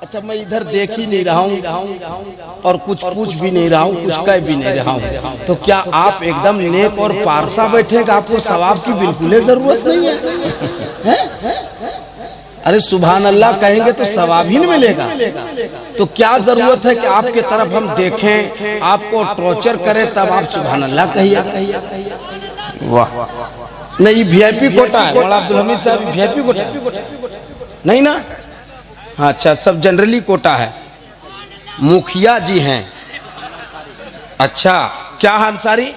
अच्छा मैं इधर देख ही नहीं रहा हूँ और कुछ पूछ भी नहीं रहा हूँ, कुछ कह भी नहीं रहा हूँ, तो क्या आप एकदम नेक और पारसा बैठेगा, आपको सवाब की बिल्कुल जरूरत नहीं है? अरे सुभान अल्लाह कहेंगे तो सवाब ही नहीं मिलेगा, तो क्या जरूरत है कि आपके तरफ हम देखें, आपको टॉर्चर करें, तब आप सुभान अल्लाह कहिए। वाह, नहीं वीआईपी कोटा है मौलाना अब्दुल हमीद साहब, वीआईपी कोटा नहीं ना? हाँ अच्छा, सब जनरली कोटा है। मुखिया जी हैं, अच्छा क्या अंसारी?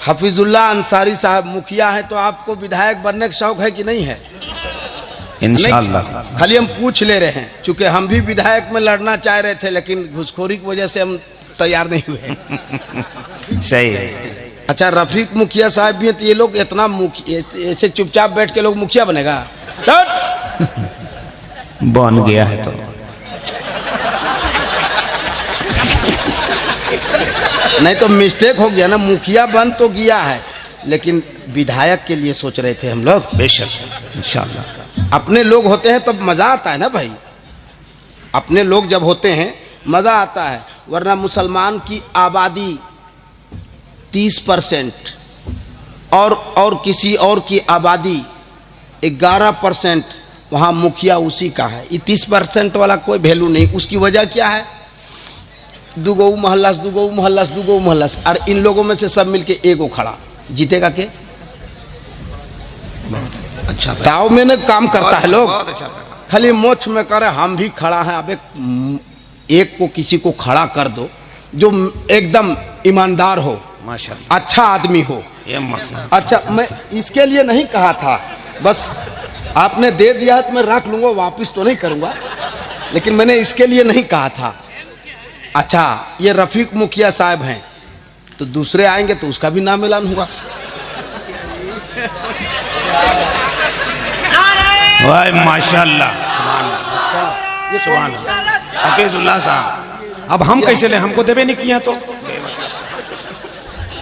हफीजुल्लाह अंसारी साहब मुखिया है, तो आपको विधायक बनने का शौक है कि नहीं है? इंशाअल्लाह। खाली हम पूछ ले रहे हैं, चूंकि हम भी विधायक में लड़ना चाह रहे थे, लेकिन घुसखोरी की वजह से हम तैयार नहीं हुए। सही है। अच्छा रफीक मुखिया साहब भी हैं, तो ये लोग इतना ऐसे चुपचाप बैठ के लोग मुखिया बनेगा? बन गया है तो नहीं तो मिस्टेक हो गया ना, मुखिया बन तो गया है, लेकिन विधायक के लिए सोच रहे थे हम लोग। बेशक इंशाअल्लाह। अपने लोग होते हैं तब मजा आता है ना भाई, अपने लोग जब होते हैं मजा आता है, वरना मुसलमान की आबादी 30% और किसी और की आबादी 11%, वहां मुखिया उसी का है। ये 30% वाला कोई वैल्यू नहीं। उसकी वजह क्या है? दुगो मोहल्लास, और इन लोगों में से सब मिलके एगो खड़ा, जीतेगा के? अच्छा ताव में न काम करता है लोग, खाली मोछ में करे हम भी खड़ा है। अब एक को किसी को खड़ा कर दो जो एकदम ईमानदार हो, माशाअल्लाह, अच्छा आदमी हो। अच्छा मैं इसके लिए नहीं कहा था, बस आपने दे दिया है तो मैं रख लूंगा, वापस तो नहीं करूंगा, लेकिन मैंने इसके लिए नहीं कहा था। अच्छा ये रफीक मुखिया साहब हैं, तो दूसरे आएंगे तो उसका भी नाम ऐलान होगा। वाह माशाअल्लाह, सुभान अल्लाह। हफीजुल्लाह साहब, अब हम कैसे ले, हमको देवे नहीं किया तो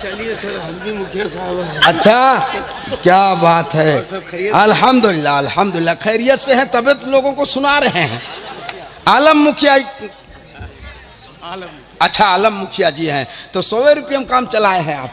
चलिए सर, हम भी मुखिया साहब हैं। अच्छा क्या बात है, अल्हम्दुलिल्लाह अल्हम्दुलिल्लाह, खैरियत से हैं, तबे तो लोगों को सुना रहे हैं। आलम मुखिया, अच्छा आलम मुखिया जी हैं, तो 100 रुपये में काम चलाए हैं आप।